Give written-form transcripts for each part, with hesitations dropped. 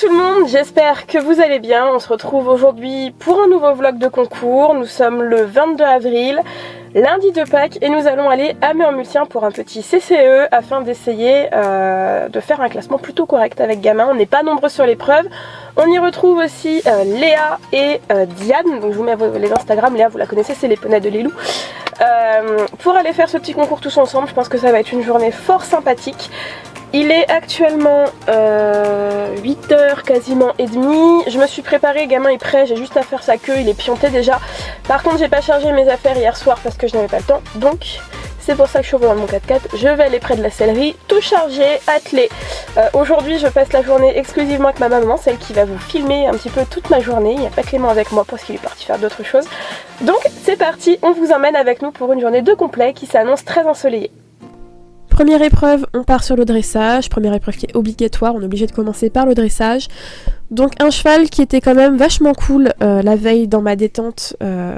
tout le monde, j'espère que vous allez bien. On se retrouve aujourd'hui pour un nouveau vlog de concours. Nous sommes le 22 avril, lundi de Pâques, et nous allons aller à Murmultiens pour un petit CCE afin d'essayer de faire un classement plutôt correct avec Gamin. On n'est pas nombreux sur l'épreuve. On y retrouve aussi Léa et Diane, donc je vous mets les Instagram. Léa, vous la connaissez, c'est les poneys de Lilou. Pour aller faire ce petit concours tous ensemble, je pense que ça va être une journée fort sympathique. Il est actuellement 8h quasiment et demie. Je me suis préparée, Gamin est prêt, j'ai juste à faire sa queue, il est pianté déjà. Par contre j'ai pas chargé mes affaires hier soir parce que je n'avais pas le temps, donc c'est pour ça que je suis au volant de mon 4x4. Je vais aller près de la sellerie, tout chargé, attelé. Aujourd'hui je passe la journée exclusivement avec ma maman, celle qui va vous filmer un petit peu toute ma journée. Il n'y a pas Clément avec moi parce qu'il est parti faire d'autres choses. Donc c'est parti, on vous emmène avec nous pour une journée de complet qui s'annonce très ensoleillée. Première épreuve, on part sur le dressage, première épreuve qui est obligatoire, on est obligé de commencer par le dressage. Donc un cheval qui était quand même vachement cool la veille dans ma détente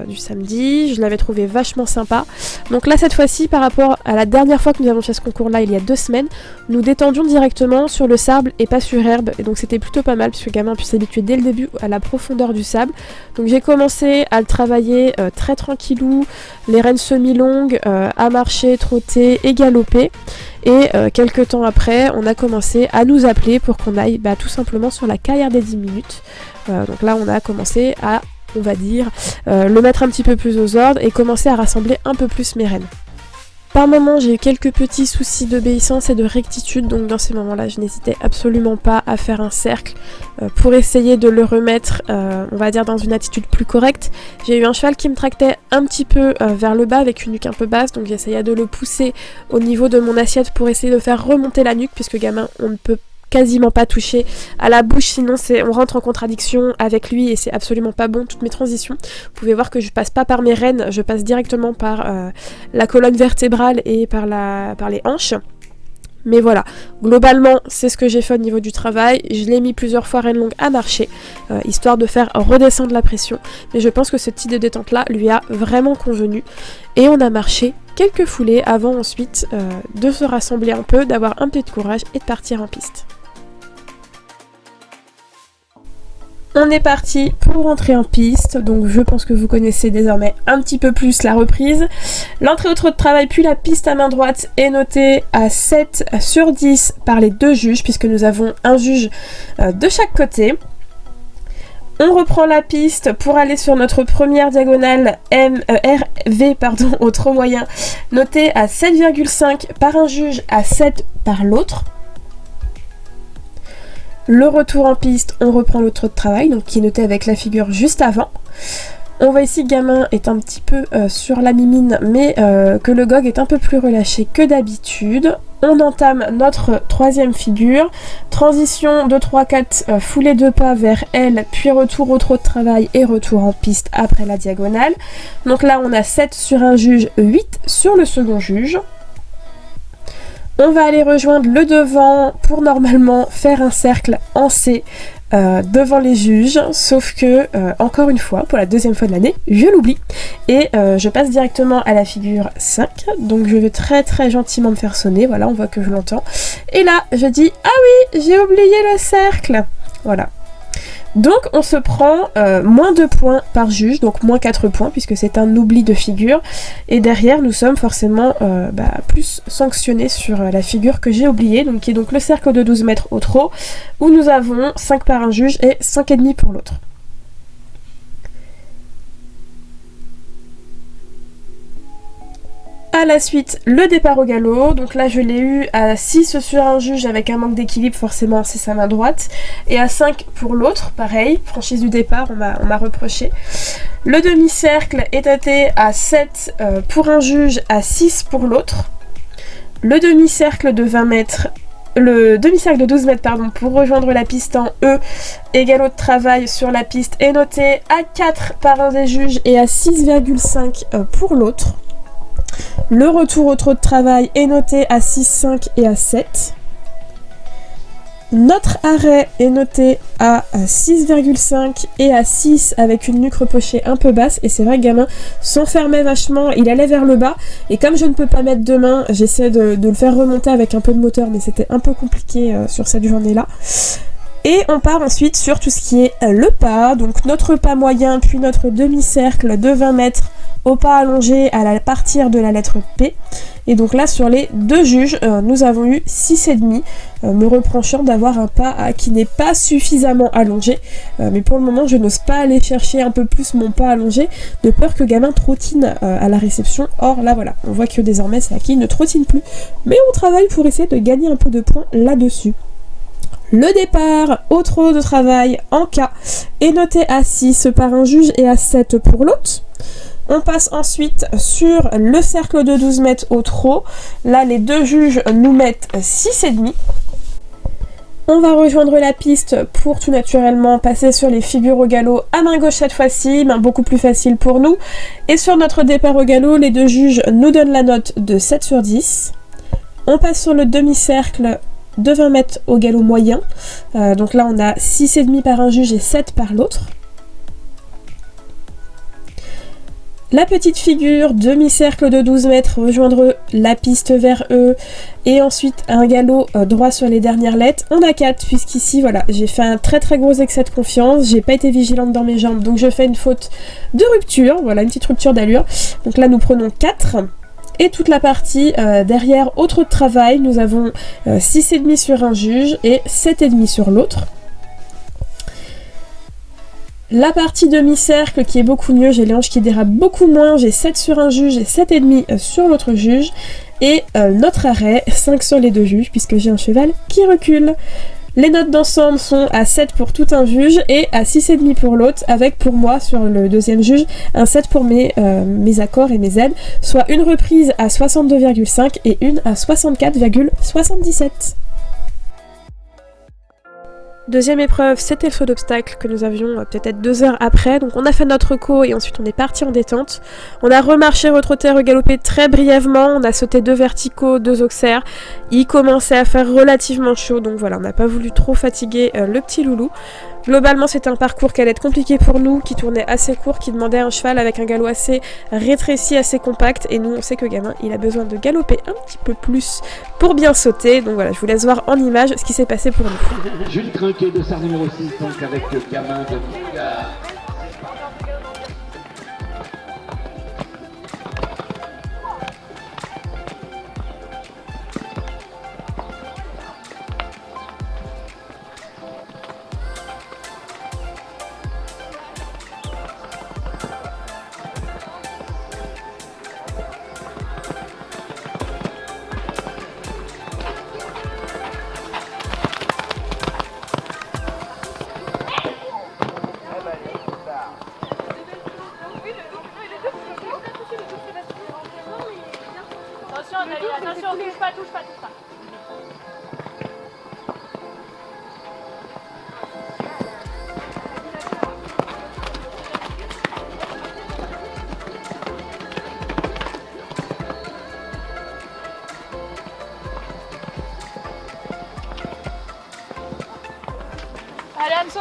du samedi, je l'avais trouvé vachement sympa. Donc là cette fois-ci par rapport à la dernière fois que nous avons fait ce concours là il y a 2 semaines, nous détendions directement sur le sable et pas sur herbe, et donc c'était plutôt pas mal puisque Gamin a pu s'habituer dès le début à la profondeur du sable. Donc j'ai commencé à le travailler très tranquillou, les rênes semi-longues, à marcher, trotter et galoper. Et quelques temps après, on a commencé à nous appeler pour qu'on aille tout simplement sur la carrière des 10 minutes. Donc là, on a commencé à, on va dire, le mettre un petit peu plus aux ordres et commencer à rassembler un peu plus mes rênes. Par moments, j'ai eu quelques petits soucis d'obéissance et de rectitude, donc dans ces moments-là, je n'hésitais absolument pas à faire un cercle pour essayer de le remettre, on va dire, dans une attitude plus correcte. J'ai eu un cheval qui me tractait un petit peu vers le bas avec une nuque un peu basse, donc j'essayais de le pousser au niveau de mon assiette pour essayer de faire remonter la nuque, puisque Gamin, on ne peut quasiment pas toucher à la bouche, sinon on rentre en contradiction avec lui et c'est absolument pas bon. Toutes mes transitions, vous pouvez voir que je passe pas par mes rênes, je passe directement par la colonne vertébrale et par les hanches. Mais voilà, globalement c'est ce que j'ai fait au niveau du travail. Je l'ai mis plusieurs fois rênes longues à marcher, histoire de faire redescendre la pression, mais je pense que ce type de détente là lui a vraiment convenu, et on a marché quelques foulées avant ensuite de se rassembler un peu, d'avoir un peu de courage et de partir en piste. On est parti pour rentrer en piste, donc je pense que vous connaissez désormais un petit peu plus la reprise. L'entrée au trot de travail puis la piste à main droite est notée à 7 sur 10 par les 2 juges, puisque nous avons un juge de chaque côté. On reprend la piste pour aller sur notre première diagonale RV au trot moyen, notée à 7,5 par un juge, à 7 par l'autre. Le retour en piste, on reprend le trot de travail, donc qui est noté avec la figure juste avant. On voit ici que Gamin est un petit peu sur la mimine, mais que le gog est un peu plus relâché que d'habitude. On entame notre troisième figure, transition de 3-4 foulée de pas vers elle, puis retour au trot de travail et retour en piste après la diagonale. Donc là on a 7 sur un juge, 8 sur le second juge. On va aller rejoindre le devant pour normalement faire un cercle en C devant les juges, sauf que, encore une fois, pour la 2e fois de l'année, je l'oublie. Et je passe directement à la figure 5, donc je vais très très gentiment me faire sonner, voilà, on voit que je l'entends. Et là, je dis « Ah oui, j'ai oublié le cercle !» Voilà. Donc on se prend moins 2 points par juge, donc moins 4 points puisque c'est un oubli de figure, et derrière nous sommes forcément plus sanctionnés sur la figure que j'ai oubliée, donc qui est donc le cercle de 12 mètres au trot, où nous avons 5 par un juge et 5,5 pour l'autre. À la suite, le départ au galop, donc là je l'ai eu à 6 sur un juge avec un manque d'équilibre, forcément c'est sa main droite, et à 5 pour l'autre, pareil, franchise du départ, on m'a reproché. Le demi-cercle est noté à 7 pour un juge, à 6 pour l'autre. Le demi-cercle de 20 mètres, le demi-cercle de 12 mètres pour rejoindre la piste en E et galop de travail sur la piste est noté à 4 par un des juges et à 6,5 pour l'autre. Le retour au trot de travail est noté à 6,5 et à 7. Notre arrêt est noté à 6,5 et à 6 avec une nuque repochée un peu basse, et c'est vrai que Gamin s'enfermait vachement, il allait vers le bas, et comme je ne peux pas mettre de main, j'essaie de le faire remonter avec un peu de moteur, mais c'était un peu compliqué sur cette journée-là. Et on part ensuite sur tout ce qui est le pas, donc notre pas moyen puis notre demi-cercle de 20 mètres au pas allongé à partir de la lettre P. Et donc là sur les deux juges, nous avons eu 6,5, me reprochant d'avoir un pas qui n'est pas suffisamment allongé. Mais pour le moment je n'ose pas aller chercher un peu plus mon pas allongé, de peur que gamin trottine à la réception. Or là voilà, on voit que désormais c'est acquis, il ne trottine plus. Mais on travaille pour essayer de gagner un peu de points là-dessus. Le départ au trot de travail en K est noté à 6 par un juge et à 7 pour l'autre. On passe ensuite sur le cercle de 12 mètres au trot. Là, les deux juges nous mettent 6,5. On va rejoindre la piste pour tout naturellement passer sur les figures au galop à main gauche cette fois-ci, main beaucoup plus facile pour nous. Et sur notre départ au galop, les deux juges nous donnent la note de 7 sur 10. On passe sur le demi-cercle de 20 mètres au galop moyen. Donc là on a 6,5 par un juge et 7 par l'autre. La petite figure, demi-cercle de 12 mètres, rejoindre la piste vers eux, et ensuite un galop droit sur les dernières lettres. On a 4, puisqu'ici, voilà, j'ai fait un très très gros excès de confiance, j'ai pas été vigilante dans mes jambes, donc je fais une faute de rupture, voilà, une petite rupture d'allure. Donc là nous prenons 4. Et toute la partie derrière, autre travail, nous avons 6,5 sur un juge et 7,5 sur l'autre. La partie demi-cercle qui est beaucoup mieux, j'ai les hanches qui dérapent beaucoup moins, j'ai 7 sur un juge et 7,5 sur l'autre juge. Et notre arrêt, 5 sur les deux juges, puisque j'ai un cheval qui recule. Les notes d'ensemble sont à 7 pour tout un juge et à 6,5 pour l'autre, avec pour moi sur le deuxième juge un 7 pour mes accords et mes aides, soit une reprise à 62,5 et une à 64,77. Deuxième épreuve, c'était le saut d'obstacle que nous avions peut-être 2 heures après. Donc on a fait notre reco et ensuite on est parti en détente. On a remarché, retrotté, regalopé très brièvement. On a sauté 2 verticaux, 2 auxerres. Il commençait à faire relativement chaud, donc voilà, on n'a pas voulu trop fatiguer le petit loulou. Globalement, c'était un parcours qui allait être compliqué pour nous, qui tournait assez court, qui demandait un cheval avec un galop assez rétréci, assez compact. Et nous, on sait que gamin, il a besoin de galoper un petit peu plus pour bien sauter. Donc voilà, je vous laisse voir en image ce qui s'est passé pour nous. Jules Trinquet de sa numéro 6, donc avec gamin de Mika. Attention, touche pas. Allez, Anso!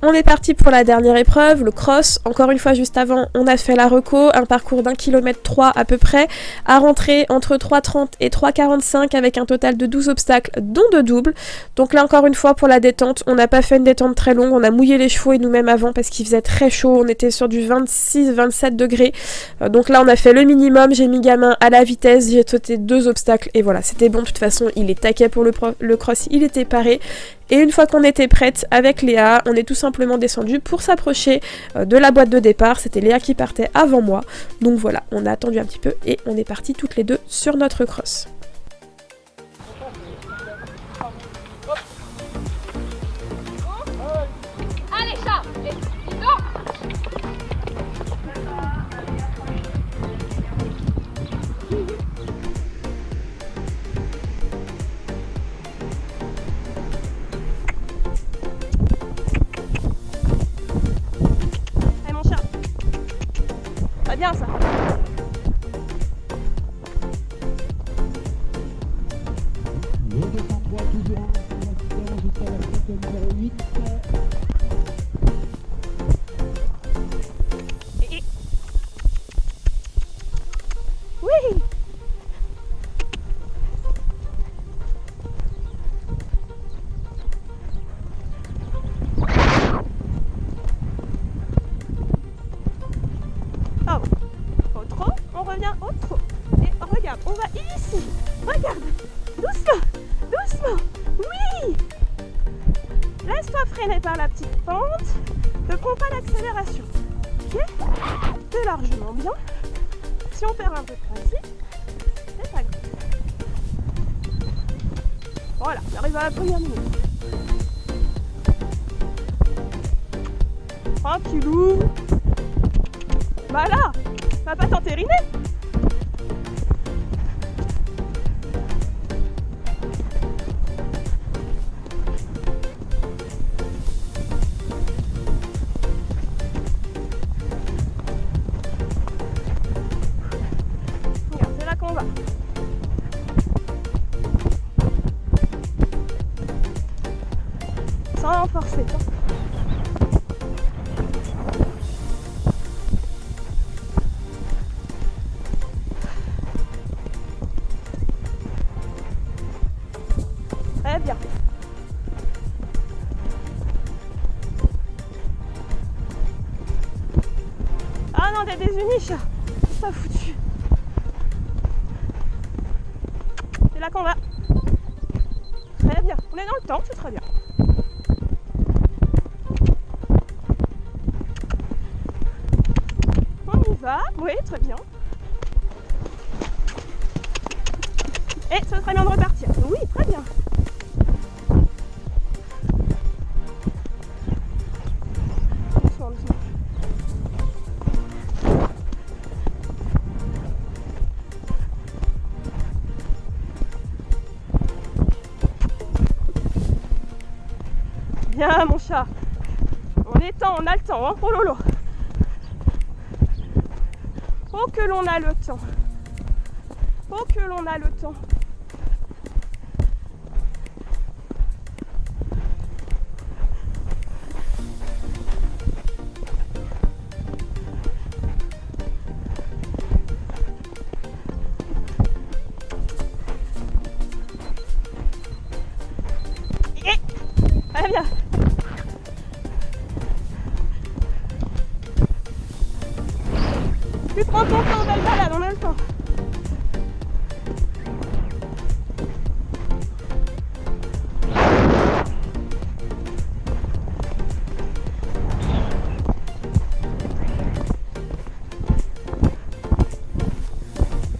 On est parti pour la dernière épreuve, le cross. Encore une fois, juste avant, on a fait la reco, un parcours d'1,3 km à peu près, à rentrer entre 3,30 et 3,45 avec un total de 12 obstacles, dont 2 doubles. Donc là, encore une fois, pour la détente, on n'a pas fait une détente très longue, on a mouillé les chevaux et nous-mêmes avant parce qu'il faisait très chaud, on était sur du 26-27 degrés. Donc là, on a fait le minimum, j'ai mis gamin à la vitesse, j'ai sauté 2 obstacles et voilà, c'était bon. De toute façon, il est taquet pour le cross, il était paré. Et une fois qu'on était prête avec Léa, on est tout simplement descendu pour s'approcher de la boîte de départ. C'était Léa qui partait avant moi. Donc voilà, on a attendu un petit peu et on est partis toutes les deux sur notre cross. Allez, chat! Non! Bien ça. Le 203 toujours jusqu'à la piste numéro 8. Oui. Laisse-toi freiner par la petite pente. Ne prends pas l'accélération. Ok? T'es largement bien. Si on perd un peu de principe, c'est pas grave. Voilà, j'arrive à la première minute. Tranquillou. Voilà, va pas t'entériner. Regarde, c'est là qu'on va. Sans forcer. Très bien. Ah non, t'es désunie, chat. C'est pas foutu. C'est là qu'on va. Très bien. On est dans le temps, c'est très bien. On y va. Oui, très bien. Et ce serait bien de repartir. Oui, très bien. Doucement, doucement. Bien, mon chat. On est temps, on a le temps, hein, oh lolo. Oh que l'on a le temps. Oh que l'on a le temps. Allez, bien. Tu prends ton temps, belle balade, on a le temps.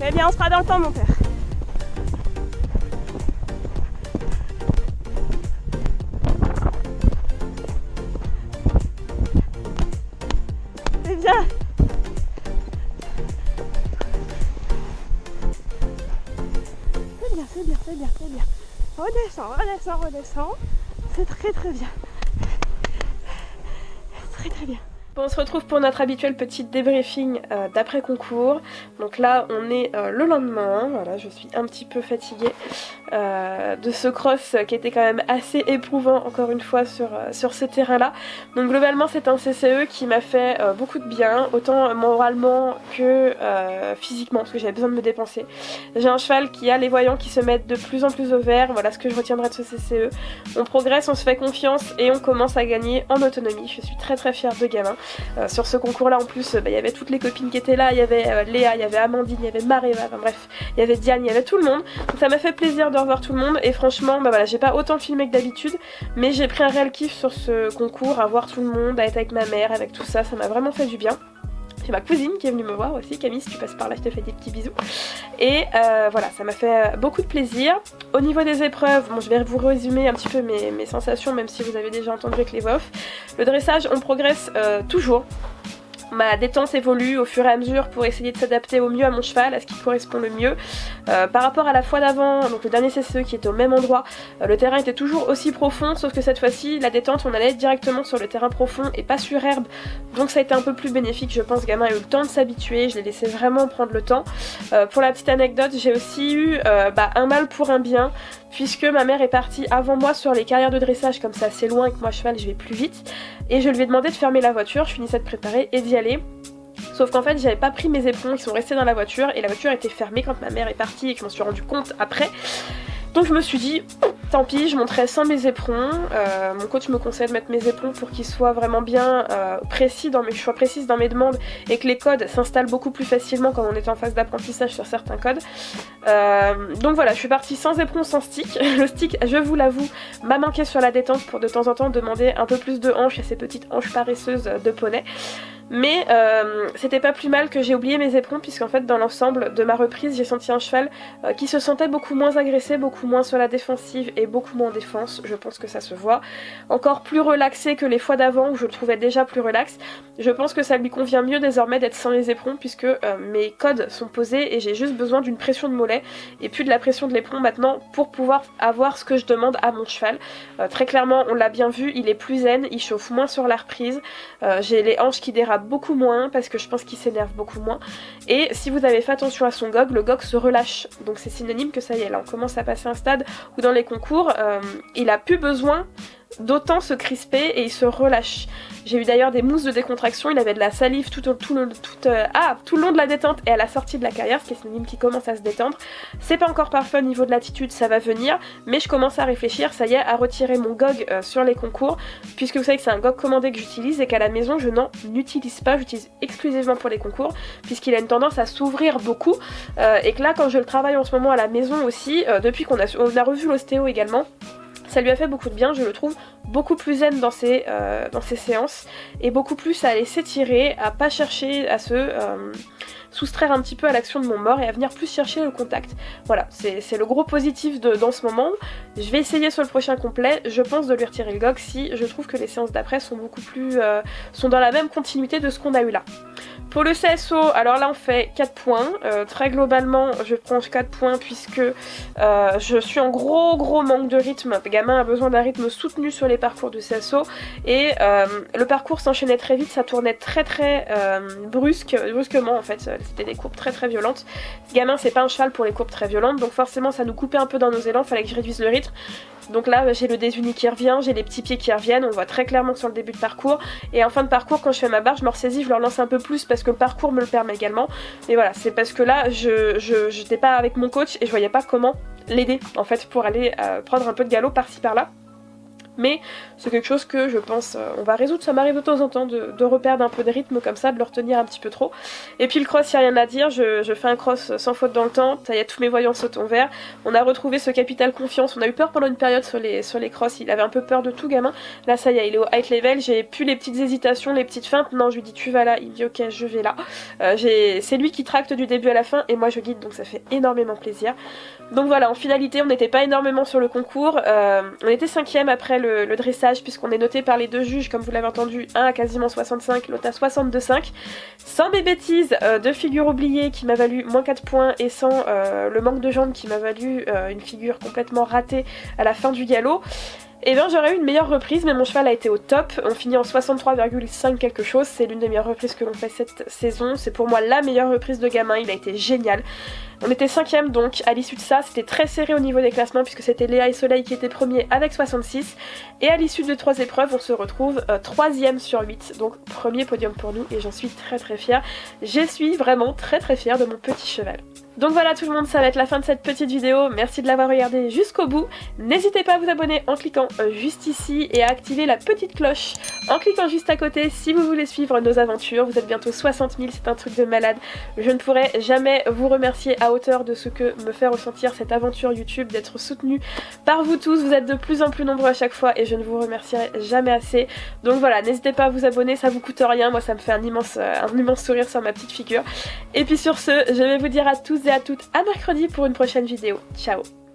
Eh bien, on sera dans le temps, mon père. C'est bien. C'est bien, c'est bien, c'est bien, c'est bien. Redescends, redescends, redescends. C'est très très bien. Très très bien. Bon, on se retrouve pour notre habituel petit débriefing d'après concours. Donc là, on est le lendemain. Voilà, je suis un petit peu fatiguée de ce cross qui était quand même assez éprouvant, encore une fois, sur ce terrain-là. Donc globalement, c'est un CCE qui m'a fait beaucoup de bien, autant moralement que physiquement, parce que j'avais besoin de me dépenser. J'ai un cheval qui a les voyants qui se mettent de plus en plus au vert. Voilà ce que je retiendrai de ce CCE. On progresse, on se fait confiance et on commence à gagner en autonomie. Je suis très très fière de gamin. Sur ce concours là en plus il y avait toutes les copines qui étaient là, il y avait Léa, il y avait Amandine, il y avait Maréva, enfin bref, il y avait Diane, il y avait tout le monde, donc ça m'a fait plaisir de revoir tout le monde et franchement voilà, j'ai pas autant filmé que d'habitude mais j'ai pris un réel kiff sur ce concours, à voir tout le monde, à être avec ma mère, avec tout ça, ça m'a vraiment fait du bien. J'ai ma cousine qui est venue me voir aussi, Camille, si tu passes par là je te fais des petits bisous. Et voilà, ça m'a fait beaucoup de plaisir. Au niveau des épreuves, bon, je vais vous résumer un petit peu mes sensations, même si vous avez déjà entendu avec les voix off. Le dressage, on progresse toujours. Ma détente évolue au fur et à mesure pour essayer de s'adapter au mieux à mon cheval, à ce qui correspond le mieux. Par rapport à la fois d'avant, donc le dernier CCE qui était au même endroit, le terrain était toujours aussi profond, sauf que cette fois-ci, la détente, on allait directement sur le terrain profond et pas sur herbe. Donc ça a été un peu plus bénéfique, je pense. Gamin a eu le temps de s'habituer, je l'ai laissé vraiment prendre le temps. Pour la petite anecdote, j'ai aussi eu un mal pour un bien, puisque ma mère est partie avant moi sur les carrières de dressage, comme c'est assez loin et que moi cheval je vais plus vite, et je lui ai demandé de fermer la voiture, je finissais de préparer et d'y aller. Sauf qu'en fait j'avais pas pris mes éperons, ils sont restés dans la voiture et la voiture était fermée quand ma mère est partie et que je m'en suis rendu compte après. Donc je me suis dit, Tant pis, je monterai sans mes éperons. Mon coach me conseille de mettre mes éperons pour qu'ils soient vraiment bien précis dans mes choix, précises dans mes demandes et que les codes s'installent beaucoup plus facilement quand on est en phase d'apprentissage sur certains codes. Donc voilà, je suis partie sans éperon, sans stick. Le stick, je vous l'avoue, m'a manqué sur la détente pour de temps en temps demander un peu plus de hanches à ces petites hanches paresseuses de poney. Mais c'était pas plus mal que j'ai oublié mes éperons, puisqu'en fait dans l'ensemble de ma reprise j'ai senti un cheval qui se sentait beaucoup moins agressé, beaucoup moins sur la défensive et beaucoup moins en défense. Je pense que ça se voit. Encore plus relaxé que les fois d'avant où je le trouvais déjà plus relax. Je pense que ça lui convient mieux désormais d'être sans les éperons, puisque mes codes sont posés et j'ai juste besoin d'une pression de mollet et plus de la pression de l'éperon maintenant pour pouvoir avoir ce que je demande à mon cheval. Très clairement, on l'a bien vu, il est plus zen, il chauffe moins sur la reprise, j'ai les hanches qui dérapent beaucoup moins parce que je pense qu'il s'énerve beaucoup moins. Et si vous avez fait attention à son gog, le gog se relâche. Donc c'est synonyme que ça y est, là on commence à passer un stade où dans les concours, il a plus besoin d'autant se crisper et il se relâche. J'ai eu d'ailleurs des mousses de décontraction, il avait de la salive tout le long de la détente et à la sortie de la carrière, ce qui est synonyme qui commence à se détendre. C'est pas encore parfait au niveau de l'attitude, ça va venir, mais je commence à réfléchir, ça y est, à retirer mon gog sur les concours, puisque vous savez que c'est un gog commandé que j'utilise et qu'à la maison je n'en utilise pas, j'utilise exclusivement pour les concours, puisqu'il a une tendance à s'ouvrir beaucoup, et que là quand je le travaille en ce moment à la maison aussi, depuis qu'on a revu l'ostéo également, ça lui a fait beaucoup de bien, je le trouve beaucoup plus zen dans ses séances et beaucoup plus à aller s'étirer, à pas chercher à se soustraire un petit peu à l'action de mon mort et à venir plus chercher le contact. Voilà, c'est le gros positif dans ce moment. Je vais essayer sur le prochain complet, je pense de lui retirer le gog si je trouve que les séances d'après sont beaucoup plus sont dans la même continuité de ce qu'on a eu là. Pour le CSO, alors là on fait 4 points, très globalement je prends 4 points puisque je suis en gros manque de rythme. Le gamin a besoin d'un rythme soutenu sur les parcours du CSO et le parcours s'enchaînait très vite, ça tournait très brusquement en fait, c'était des courbes très violentes. Ce gamin c'est pas un cheval pour les courbes très violentes, donc forcément ça nous coupait un peu dans nos élans, fallait que je réduise le rythme. Donc là j'ai le désuni qui revient, j'ai les petits pieds qui reviennent, on le voit très clairement sur le début de parcours. Et en fin de parcours quand je fais ma barre je me ressaisis, je le relance un peu plus parce que le parcours me le permet également. Mais voilà, c'est parce que là j'étais pas avec mon coach et je voyais pas comment l'aider en fait pour aller prendre un peu de galop par-ci par-là. Mais c'est quelque chose que je pense on va résoudre, ça m'arrive de temps en temps de reperdre un peu de rythme comme ça, de le retenir un petit peu trop. Et puis le cross, il n'y a rien à dire, je fais un cross sans faute dans le temps, ça y est, tous mes voyants sautent en vert. On a retrouvé ce capital confiance, on a eu peur pendant une période sur les crosses, il avait un peu peur de tout gamin. Là ça y est, il est au height level, j'ai plus les petites hésitations, les petites feintes, non je lui dis tu vas là, il me dit ok je vais là. C'est lui qui tracte du début à la fin et moi je guide, donc ça fait énormément plaisir. Donc voilà, en finalité on n'était pas énormément sur le concours, on était 5ème après le dressage puisqu'on est noté par les deux juges comme vous l'avez entendu, un à quasiment 65, l'autre à 62,5. Sans mes bêtises de figure oubliée qui m'a valu moins 4 points et sans le manque de jambes qui m'a valu une figure complètement ratée à la fin du galop. Et bien j'aurais eu une meilleure reprise mais mon cheval a été au top, on finit en 63,5 quelque chose, c'est l'une des meilleures reprises que l'on fait cette saison, c'est pour moi la meilleure reprise de gamin, il a été génial. On était 5ème donc, à l'issue de ça c'était très serré au niveau des classements puisque c'était Léa et Soleil qui étaient premiers avec 66 et à l'issue de 3 épreuves on se retrouve 3ème sur 8, donc premier podium pour nous et j'en suis très fière. Je suis vraiment très fière de mon petit cheval. Donc voilà tout le monde, ça va être la fin de cette petite vidéo, merci de l'avoir regardé jusqu'au bout. N'hésitez pas à vous abonner en cliquant juste ici et à activer la petite cloche en cliquant juste à côté si vous voulez suivre nos aventures. Vous êtes bientôt 60 000, c'est un truc de malade. Je ne pourrai jamais vous remercier à hauteur de ce que me fait ressentir cette aventure YouTube, d'être soutenue par vous tous. Vous êtes de plus en plus nombreux à chaque fois et je ne vous remercierai jamais assez. Donc voilà, n'hésitez pas à vous abonner, ça vous coûte rien, moi ça me fait un immense sourire sur ma petite figure. Et puis sur ce, je vais vous dire à tous et à toutes à mercredi pour une prochaine vidéo. Ciao!